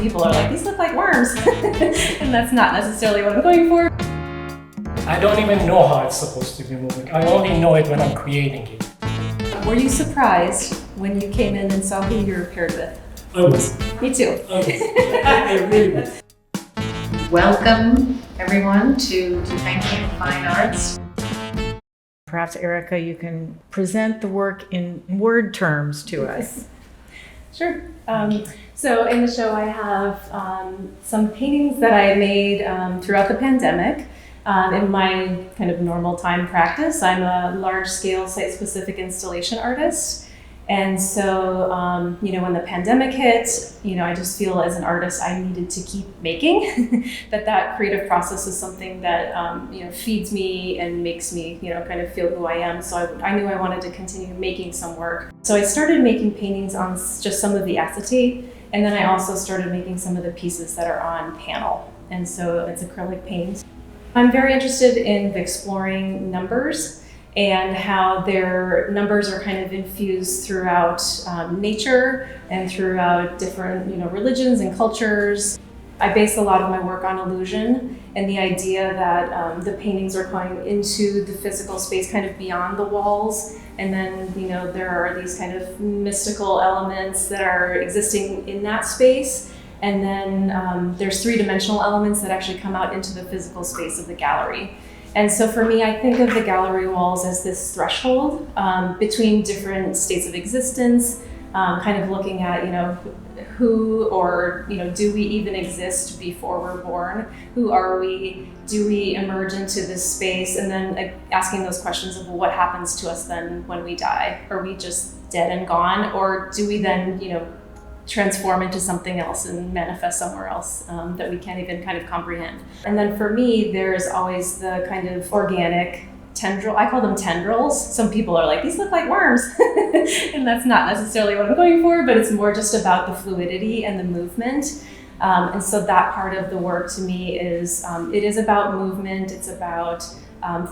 people are like, these look like worms. And that's not necessarily what I'm going for. I don't even know how it's supposed to be moving. I only know it when I'm creating it. Were you surprised when you came in and saw who you were paired with? I was. Me too. I really was. Welcome, everyone, to Painting and Fine Arts. Perhaps, Erika, you can present the work in word terms to us. Sure. So in the show, I have some paintings that I made throughout the pandemic. In my kind of normal time practice, I'm a large-scale site-specific installation artist. And so, when the pandemic hit, I just feel as an artist, I needed to keep making, that creative process is something that, feeds me and makes me, kind of feel who I am. So I knew I wanted to continue making some work. So I started making paintings on just some of the acetate, and then I also started making some of the pieces that are on panel. And so it's acrylic paint. I'm very interested in exploring numbers and how their numbers are kind of infused throughout nature and throughout different religions and cultures. I base a lot of my work on illusion and the idea that the paintings are going into the physical space kind of beyond the walls. And then, there are these kind of mystical elements that are existing in that space. And then there's three-dimensional elements that actually come out into the physical space of the gallery. And so for me, I think of the gallery walls as this threshold between different states of existence, kind of looking at, who or, do we even exist before we're born? Who are we? Do we emerge into this space? And then asking those questions of, well, what happens to us then when we die? Are we just dead and gone? Or do we then, transform into something else and manifest somewhere else that we can't even kind of comprehend? And then for me, there's always the kind of organic tendril. I call them tendrils. Some people are like, these look like worms. And that's not necessarily what I'm going for, but it's more just about the fluidity and the movement. And so that part of the work to me is, it is about movement. It's about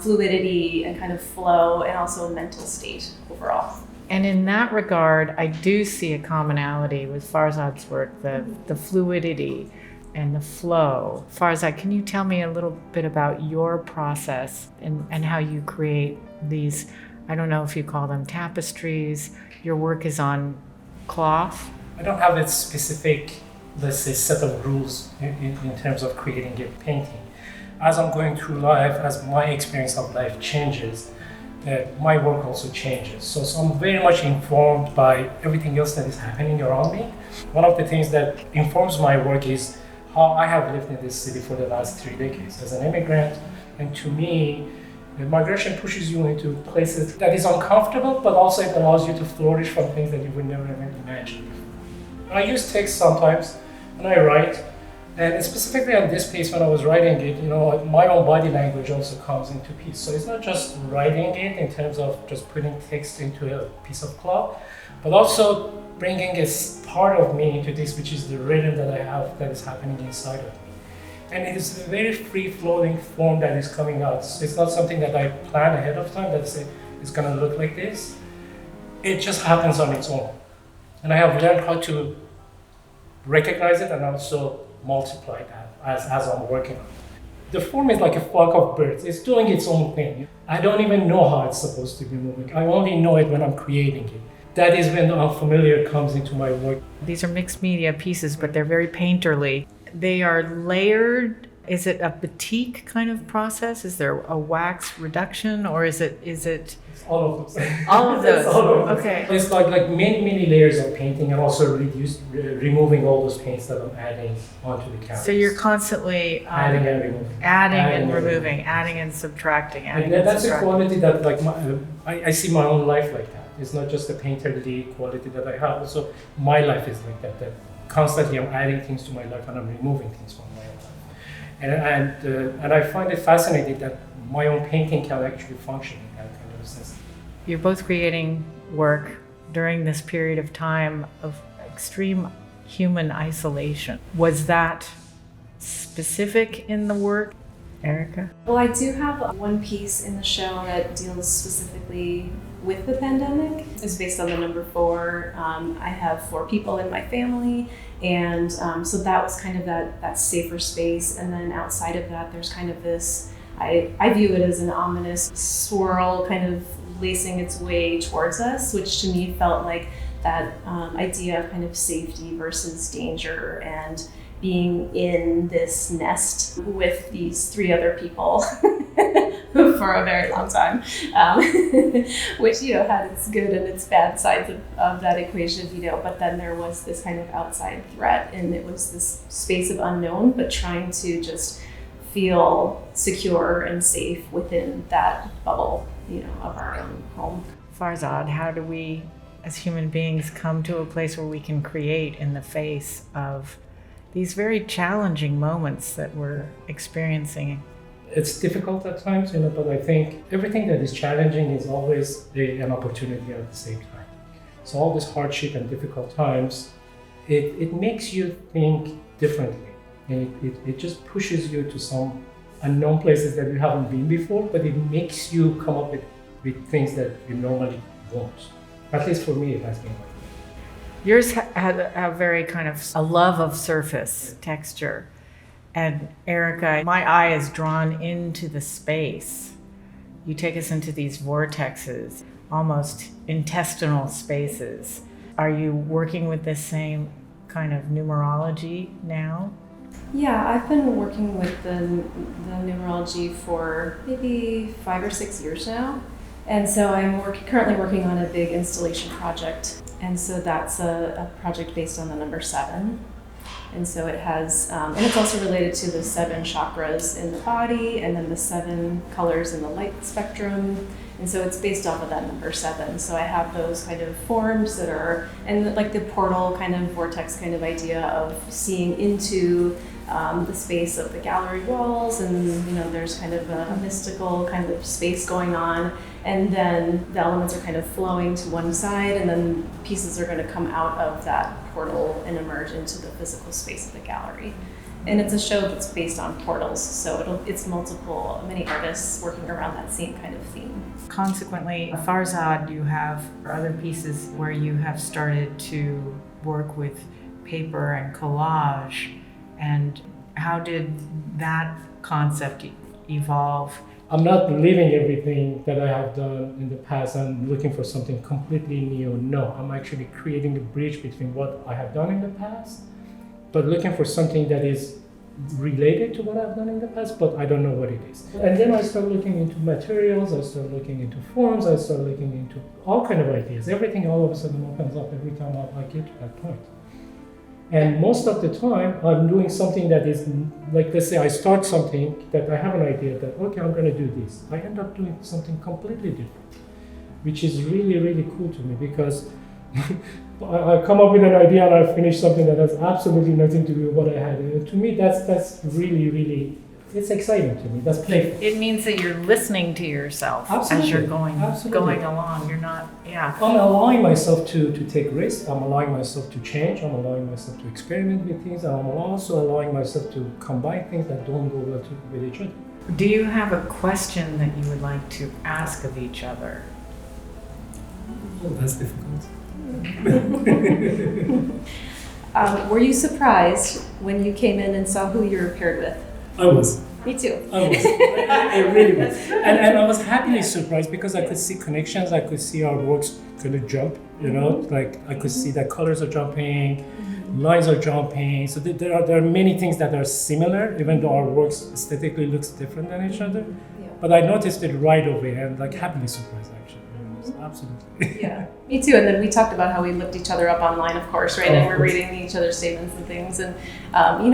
fluidity and kind of flow and also a mental state overall. And in that regard, I do see a commonality with Farzad's work, the fluidity and the flow. Farzad, can you tell me a little bit about your process and how you create these, I don't know if you call them tapestries, your work is on cloth? I don't have a specific, let's say, set of rules in terms of creating a painting. As I'm going through life, as my experience of life changes, my work also changes. So I'm very much informed by everything else that is happening around me. One of the things that informs my work is how I have lived in this city for the last 3 decades as an immigrant. And to me, migration pushes you into places that is uncomfortable, but also it allows you to flourish from things that you would never even imagine before. I use text sometimes when I write. And specifically on this piece, when I was writing it, my own body language also comes into piece. So it's not just writing it in terms of just putting text into a piece of cloth, but also bringing a part of me into this, which is the rhythm that I have that is happening inside of me. And it is a very free-flowing form that is coming out. So it's not something that I plan ahead of time, that say it's going to look like this. It just happens on its own. And I have learned how to recognize it and also multiply that as I'm working on it. The form is like a flock of birds. It's doing its own thing. I don't even know how it's supposed to be moving. I only know it when I'm creating it. That is when the unfamiliar comes into my work. These are mixed media pieces, but they're very painterly. They are layered. Is it a batik kind of process? Is there a wax reduction, or is it? It's all of those. All of those. Okay. It's like many layers of painting, and also removing all those paints that I'm adding onto the canvas. So you're constantly adding and removing. Adding and removing, adding and subtracting, That's a quality that I see my own life like that. It's not just a painterly quality that I have. Also, my life is like that. That constantly I'm adding things to my life and I'm removing things from my own life. And I find it fascinating that my own painting can actually function in that kind of a sense. You're both creating work during this period of time of extreme human isolation. Was that specific in the work, Erika? Well, I do have one piece in the show that deals specifically with the pandemic. It's based on the number 4. I have 4 people in my family, and so that was kind of that safer space. And then outside of that, there's kind of this, I view it as an ominous swirl kind of lacing its way towards us, which to me felt like that idea of kind of safety versus danger, and being in this nest with these 3 other people for a very long time, which, had its good and its bad sides of that equation, but then there was this kind of outside threat, and it was this space of unknown, but trying to just feel secure and safe within that bubble, of our own home. Farzad, how do we as human beings come to a place where we can create in the face of these very challenging moments that we're experiencing? It's difficult at times, but I think everything that is challenging is always an opportunity at the same time. So all this hardship and difficult times, it makes you think differently. And it just pushes you to some unknown places that you haven't been before, but it makes you come up with things that you normally won't. At least for me, it has been like that. Yours had a very kind of a love of surface texture. And Erika, my eye is drawn into the space. You take us into these vortexes, almost intestinal spaces. Are you working with this same kind of numerology now? Yeah, I've been working with the numerology for maybe 5 or 6 years now. And so I'm currently working on a big installation project. And so that's a project based on the number 7. And so it has, and it's also related to the 7 chakras in the body, and then the 7 colors in the light spectrum. And so it's based off of that number 7. So I have those kind of forms that are, and like the portal kind of vortex kind of idea of seeing into the space of the gallery walls, and there's kind of a mystical kind of space going on, and then the elements are kind of flowing to one side, and then pieces are going to come out of that portal and emerge into the physical space of the gallery. And it's a show that's based on portals, so it's many artists working around that same kind of theme. Consequently, Farzad, you have other pieces where you have started to work with paper and collage. And how did that concept evolve? I'm not leaving everything that I have done in the past and looking for something completely new. No, I'm actually creating a bridge between what I have done in the past, but looking for something that is related to what I've done in the past, but I don't know what it is. And then I start looking into materials, I start looking into forms, I start looking into all kind of ideas. Everything all of a sudden opens up every time I get to that point. And most of the time, I'm doing something that is, like, let's say I start something that I have an idea that, okay, I'm going to do this. I end up doing something completely different, which is really, really cool to me, because I come up with an idea and I finish something that has absolutely nothing to do with what I had. And to me, that's really, really, it's exciting to me. That's playful. It means that you're listening to yourself as you're going along. You're not, yeah. I'm allowing myself to take risks. I'm allowing myself to change. I'm allowing myself to experiment with things. And I'm also allowing myself to combine things that don't go well with each other. Do you have a question that you would like to ask of each other? Oh, that's difficult. Were you surprised when you came in and saw who you were paired with? I was. Me too. I was. I really was. And I was happily surprised because I could see connections. I could see our works kind of jump, like I could see that colors are jumping, lines are jumping. So there are many things that are similar, even though our works aesthetically looks different than each other. Yeah. But I noticed it right away and happily surprised actually. Absolutely. Yeah, me too. And then we talked about how we looked each other up online, of course, right? And we're reading each other's statements and things. And,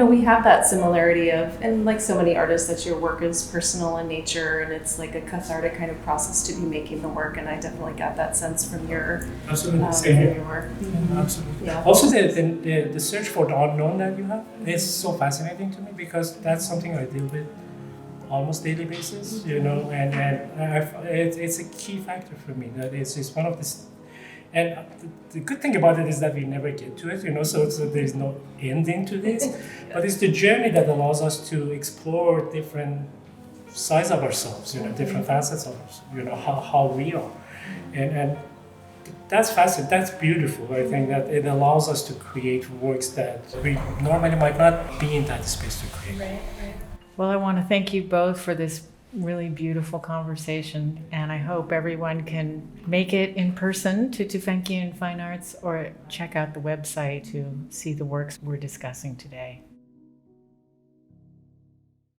we have that similarity of, and like so many artists, that your work is personal in nature, and it's like a cathartic kind of process to be making the work. And I definitely got that sense from your, absolutely. From your work. Mm-hmm. Absolutely. Yeah. Also, the search for the unknown that you have is so fascinating to me, because that's something I deal with almost daily basis, and it's a key factor for me. That it's one of the, and the good thing about it is that we never get to it, so there's no ending to this. Yeah. But it's the journey that allows us to explore different sides of ourselves, different facets of us, how we are. And that's fascinating, that's beautiful. I think that it allows us to create works that we normally might not be in that space to create. Right. Well, I want to thank you both for this really beautiful conversation, and I hope everyone can make it in person to Tufenkian Fine Arts or check out the website to see the works we're discussing today.